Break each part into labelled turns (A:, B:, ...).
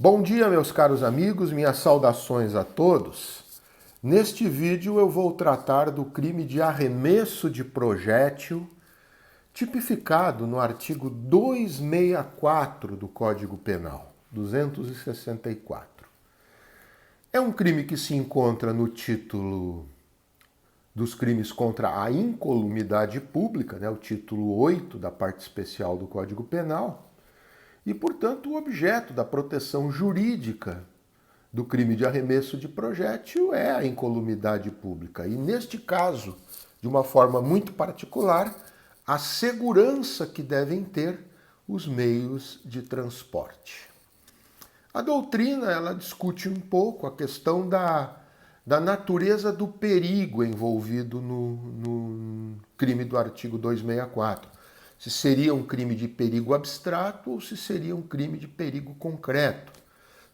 A: Bom dia, meus caros amigos, minhas saudações a todos. Neste vídeo eu vou tratar do crime de arremesso de projétil, tipificado no artigo 264 do Código Penal, 264. É um crime que se encontra no título dos crimes contra a incolumidade pública, o título 8 da parte especial do Código Penal, e, portanto, o objeto da proteção jurídica do crime de arremesso de projétil é a incolumidade pública. E, neste caso, de uma forma muito particular, a segurança que devem ter os meios de transporte. A doutrina ela discute um pouco a questão da natureza do perigo envolvido no crime do artigo 264. Se seria um crime de perigo abstrato ou se seria um crime de perigo concreto.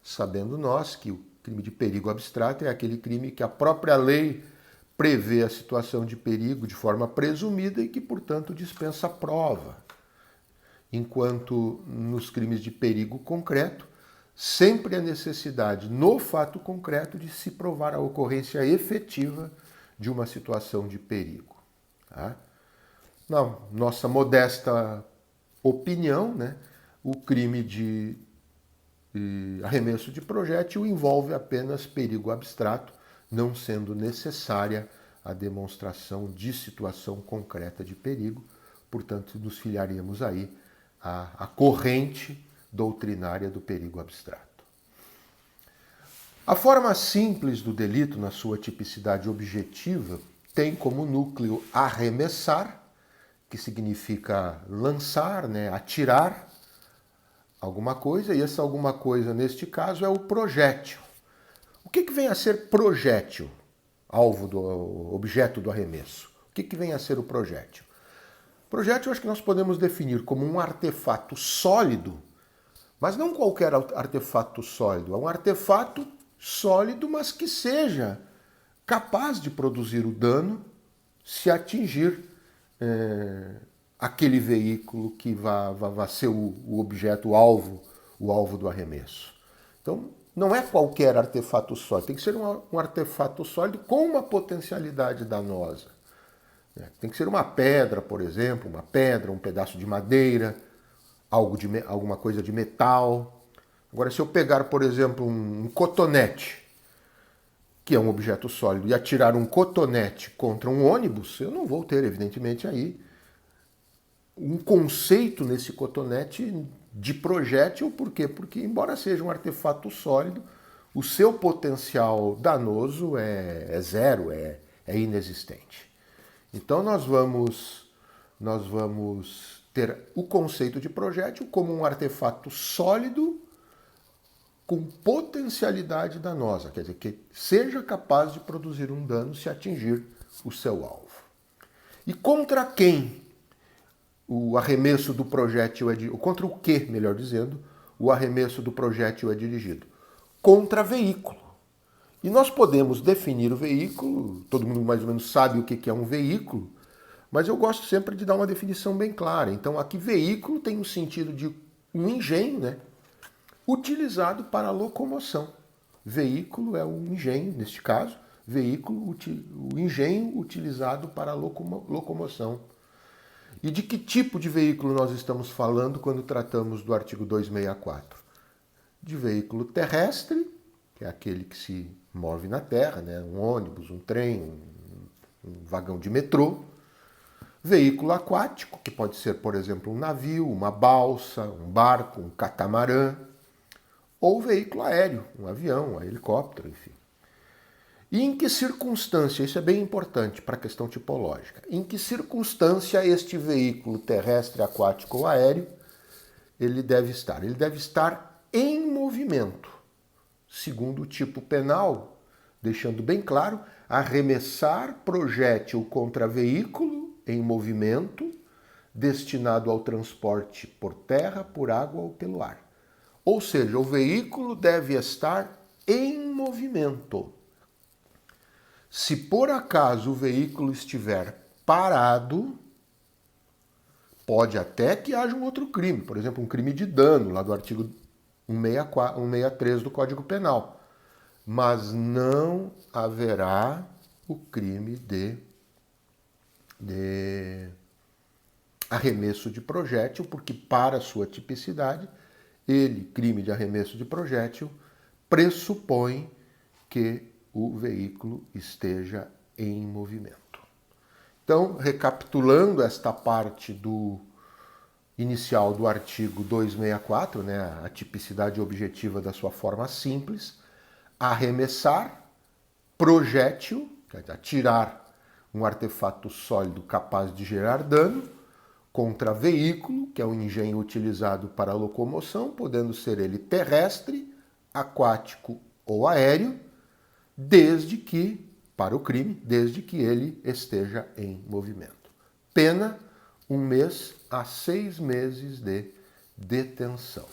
A: Sabendo nós que o crime de perigo abstrato é aquele crime que a própria lei prevê a situação de perigo de forma presumida e que, portanto, dispensa prova. Enquanto nos crimes de perigo concreto, sempre há necessidade, no fato concreto, de se provar a ocorrência efetiva de uma situação de perigo. Tá? Na nossa modesta opinião, o crime de arremesso de projétil envolve apenas perigo abstrato, não sendo necessária a demonstração de situação concreta de perigo. Portanto, nos filiaremos aí à corrente doutrinária do perigo abstrato. A forma simples do delito, na sua tipicidade objetiva, tem como núcleo arremessar, que significa lançar, atirar alguma coisa, e essa alguma coisa, neste caso, é o projétil. O que vem a ser projétil, alvo do objeto do arremesso? O que vem a ser o projétil? Projétil, acho que nós podemos definir como um artefato sólido, mas não qualquer artefato sólido. É um artefato sólido, mas que seja capaz de produzir o dano se atingir aquele veículo que vai ser o objeto, o alvo do arremesso. Então, não é qualquer artefato sólido, tem que ser um artefato sólido com uma potencialidade danosa. Tem que ser uma pedra, por exemplo, um pedaço de madeira, alguma coisa de metal. Agora, se eu pegar, por exemplo, um cotonete, que é um objeto sólido, e atirar um cotonete contra um ônibus, eu não vou ter, evidentemente, aí um conceito nesse cotonete de projétil. Por quê? Porque, embora seja um artefato sólido, o seu potencial danoso é zero, é inexistente. Então nós vamos ter o conceito de projétil como um artefato sólido com potencialidade danosa, quer dizer, que seja capaz de produzir um dano se atingir o seu alvo. E contra quem o arremesso do projétil contra o que, melhor dizendo, o arremesso do projétil é dirigido? Contra veículo. E nós podemos definir o veículo, todo mundo mais ou menos sabe o que é um veículo, mas eu gosto sempre de dar uma definição bem clara. Então, aqui, veículo tem o sentido de um engenho, utilizado para locomoção. Veículo é um engenho, neste caso, veículo, o engenho utilizado para locomoção. E de que tipo de veículo nós estamos falando quando tratamos do artigo 264? De veículo terrestre, que é aquele que se move na terra, um ônibus, um trem, um vagão de metrô. Veículo aquático, que pode ser, por exemplo, um navio, uma balsa, um barco, um catamarã. Ou veículo aéreo, um avião, um helicóptero, enfim. E em que circunstância, isso é bem importante para a questão tipológica, em que circunstância este veículo terrestre, aquático ou aéreo, ele deve estar? Ele deve estar em movimento, segundo o tipo penal, deixando bem claro, arremessar projétil contra veículo em movimento, destinado ao transporte por terra, por água ou pelo ar. Ou seja, o veículo deve estar em movimento. Se por acaso o veículo estiver parado, pode até que haja um outro crime, por exemplo, um crime de dano, lá do artigo 163 do Código Penal. Mas não haverá o crime de arremesso de projétil, porque para sua tipicidade, crime de arremesso de projétil, pressupõe que o veículo esteja em movimento. Então, recapitulando esta parte inicial do artigo 264, né, a tipicidade objetiva da sua forma simples, arremessar projétil, quer dizer, atirar um artefato sólido capaz de gerar dano contra veículo, que é um engenho utilizado para a locomoção, podendo ser ele terrestre, aquático ou aéreo, para o crime, desde que ele esteja em movimento. Pena, 1 mês a 6 meses de detenção.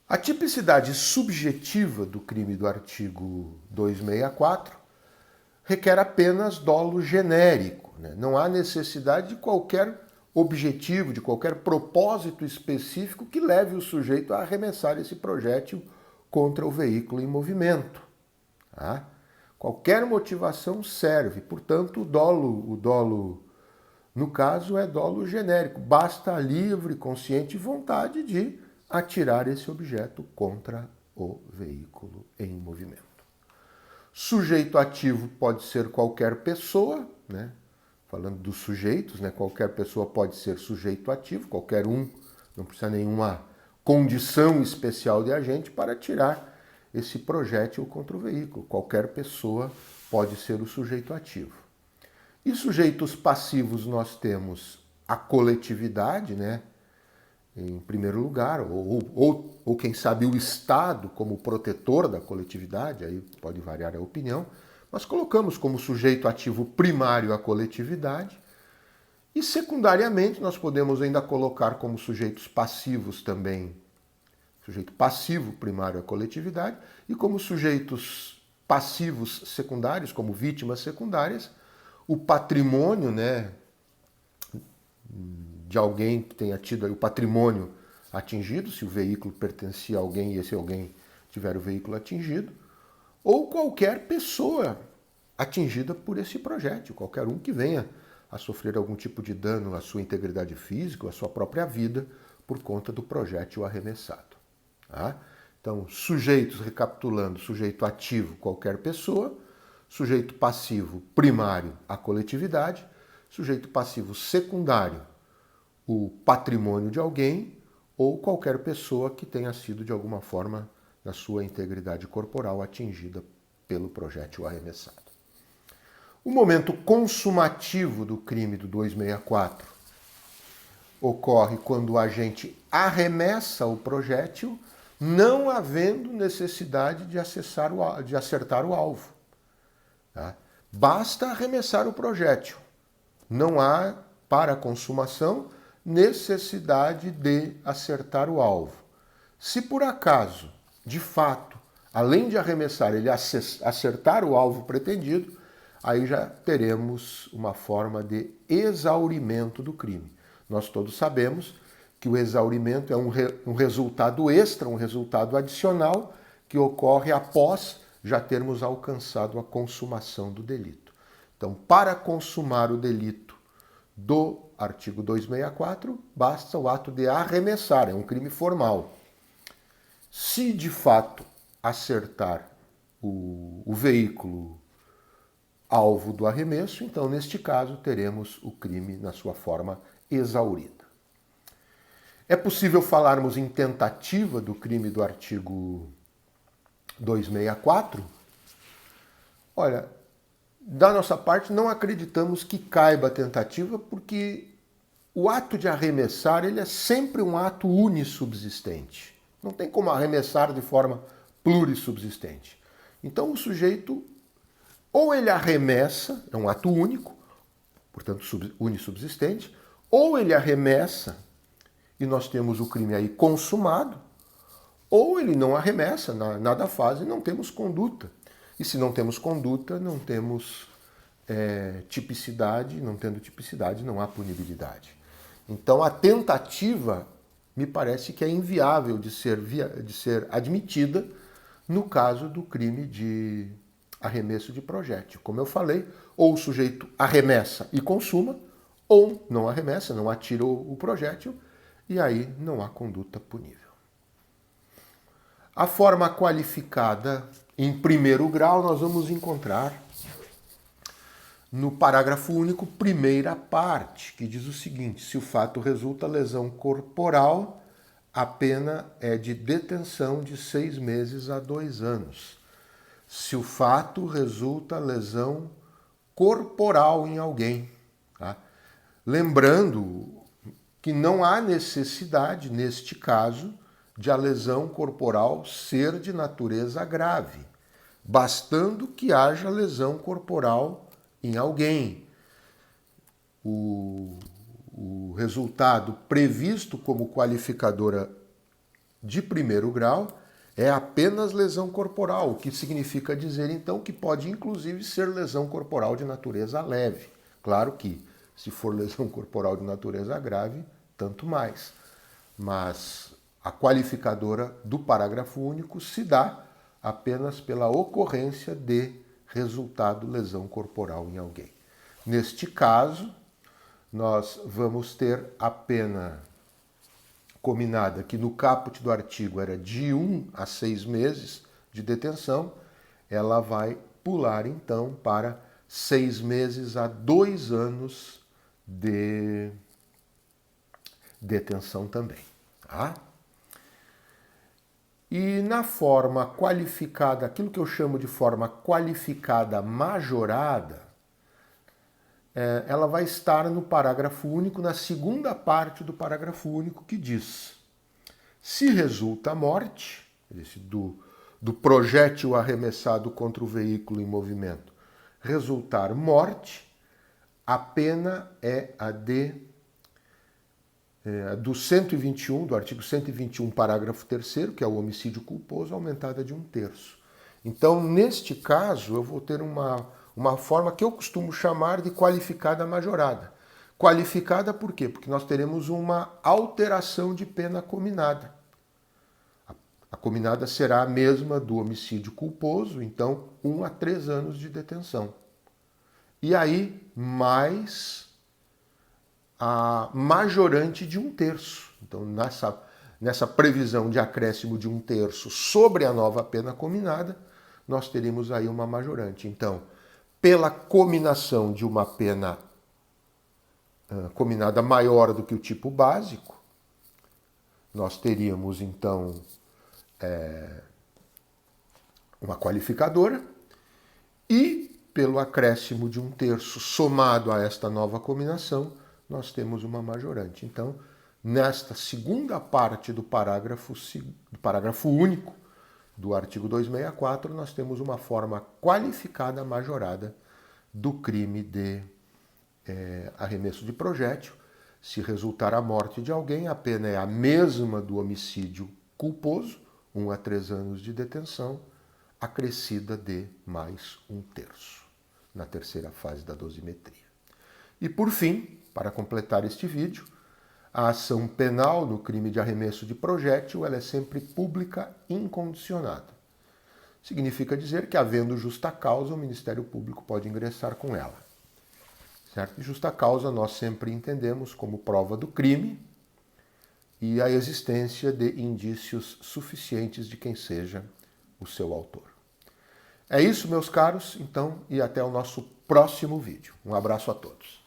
A: A tipicidade subjetiva do crime do artigo 264 requer apenas dolo genérico, né? Não há necessidade de qualquer objetivo, de qualquer propósito específico que leve o sujeito a arremessar esse projétil contra o veículo em movimento. Tá? Qualquer motivação serve, portanto, o dolo, no caso, é dolo genérico. Basta a livre, consciente vontade de atirar esse objeto contra o veículo em movimento. Sujeito ativo pode ser qualquer pessoa, né? Falando dos sujeitos, né? Qualquer pessoa pode ser sujeito ativo, qualquer um, não precisa nenhuma condição especial de agente para atirar esse projétil contra o veículo. Qualquer pessoa pode ser o sujeito ativo. E sujeitos passivos nós temos a coletividade, né? Em primeiro lugar, ou quem sabe o Estado como protetor da coletividade, aí pode variar a opinião, mas colocamos como sujeito ativo primário a coletividade e secundariamente nós podemos ainda colocar como sujeitos passivos também, sujeito passivo primário a coletividade e como sujeitos passivos secundários, como vítimas secundárias, o patrimônio, né, de alguém que tenha tido o patrimônio atingido, se o veículo pertencia a alguém e esse alguém tiver o veículo atingido, ou qualquer pessoa atingida por esse projétil, qualquer um que venha a sofrer algum tipo de dano à sua integridade física ou à sua própria vida por conta do projétil arremessado. Tá? Então, sujeitos, recapitulando, sujeito ativo, qualquer pessoa, sujeito passivo primário, a coletividade, sujeito passivo secundário, o patrimônio de alguém ou qualquer pessoa que tenha sido de alguma forma na sua integridade corporal atingida pelo projétil arremessado. O momento consumativo do crime do 264 ocorre quando o agente arremessa o projétil, não havendo necessidade de acertar o alvo. Tá? Basta arremessar o projétil. Não há, para a consumação, necessidade de acertar o alvo. Se por acaso, de fato, além de arremessar, ele acertar o alvo pretendido, aí já teremos uma forma de exaurimento do crime. Nós todos sabemos que o exaurimento é um resultado extra, um resultado adicional que ocorre após já termos alcançado a consumação do delito. Então, para consumar o delito do artigo 264, basta o ato de arremessar, é um crime formal. Se de fato acertar o veículo alvo do arremesso, então neste caso teremos o crime na sua forma exaurida. É possível falarmos em tentativa do crime do artigo 264? Olha, da nossa parte não acreditamos que caiba a tentativa porque o ato de arremessar ele é sempre um ato unissubsistente. Não tem como arremessar de forma plurissubsistente. Então o sujeito ou ele arremessa, é um ato único, portanto unissubsistente, ou ele arremessa e nós temos o crime aí consumado, ou ele não arremessa, nada faz e não temos conduta. E se não temos conduta, não temos tipicidade, não tendo tipicidade, não há punibilidade. Então a tentativa me parece que é inviável de ser admitida no caso do crime de arremesso de projétil. Como eu falei, ou o sujeito arremessa e consuma, ou não arremessa, não atira o projétil, e aí não há conduta punível. A forma qualificada em primeiro grau nós vamos encontrar no parágrafo único, primeira parte, que diz o seguinte: se o fato resulta lesão corporal, a pena é de detenção de 6 meses a 2 anos. Se o fato resulta lesão corporal em alguém. Tá? Lembrando que não há necessidade, neste caso, de a lesão corporal ser de natureza grave, bastando que haja lesão corporal em alguém. O resultado previsto como qualificadora de primeiro grau é apenas lesão corporal, o que significa dizer, então, que pode inclusive ser lesão corporal de natureza leve. Claro que, se for lesão corporal de natureza grave, tanto mais. Mas a qualificadora do parágrafo único se dá apenas pela ocorrência de resultado lesão corporal em alguém. Neste caso, nós vamos ter a pena cominada, que no caput do artigo era de 1 a 6 meses de detenção, ela vai pular então para 6 meses a 2 anos de detenção também. Tá? E na forma qualificada, aquilo que eu chamo de forma qualificada majorada, ela vai estar no parágrafo único, na segunda parte do parágrafo único, que diz: se resulta a morte, do projétil arremessado contra o veículo em movimento, resultar morte, a pena é a do 121, do artigo 121, parágrafo 3º, que é o homicídio culposo, aumentada de 1/3. Então, neste caso, eu vou ter uma forma que eu costumo chamar de qualificada majorada. Qualificada por quê? Porque nós teremos uma alteração de pena cominada. A cominada será a mesma do homicídio culposo, então 1 a 3 anos de detenção. E aí, mais a majorante de 1/3. Então, nessa previsão de acréscimo de 1/3 sobre a nova pena cominada, nós teremos aí uma majorante. Então, pela cominação de uma pena cominada maior do que o tipo básico, nós teríamos, então, uma qualificadora, e pelo acréscimo de 1/3 somado a esta nova cominação, nós temos uma majorante. Então, nesta segunda parte do parágrafo único do artigo 264, nós temos uma forma qualificada majorada do crime de arremesso de projétil. Se resultar a morte de alguém, a pena é a mesma do homicídio culposo, 1 a 3 anos de detenção, acrescida de mais 1/3, na terceira fase da dosimetria. E por fim, para completar este vídeo, a ação penal no crime de arremesso de projétil ela é sempre pública incondicionada. Significa dizer que, havendo justa causa, o Ministério Público pode ingressar com ela. Certo? E justa causa nós sempre entendemos como prova do crime e a existência de indícios suficientes de quem seja o seu autor. É isso, meus caros, então, e até o nosso próximo vídeo. Um abraço a todos.